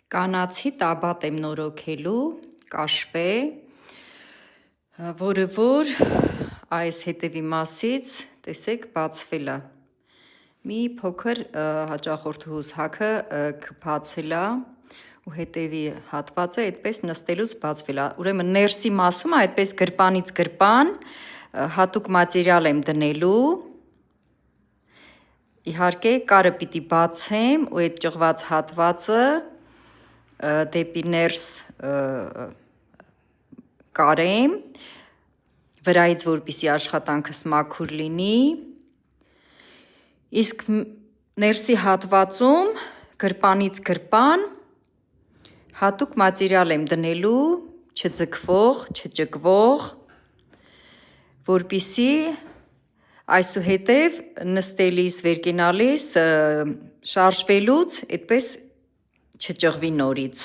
Կանացի տաբատ եմ նորոգելու, կաշվե, որը որ այս հետևի մասից, տեսեք, բացվել է։ Մի փոքր հաճախորդուհուս հագը քփացել է ու հետևի հատվածը այդպես նստելուց բացվել է։ Ուրեմն ներսի մասում այդպես գրպանից գրպան հատուկ մատերիալ եմ դնելու։ Իհարկե կարը պիտի բացեմ ու այդ ճղված հատվածը դեպի ներս կարեմ, վրայից որպեսզի աշխատանքս մաքուր լինի, իսկ ներսի հատվածում գրպանից գրպան հատուկ մատերիալ եմ դնելու, չձգվող, չճկվող, որպեսզի այսուհետև նստելիս, վեր կենալիս, շարժվելուց այդպես չճղվի նորից։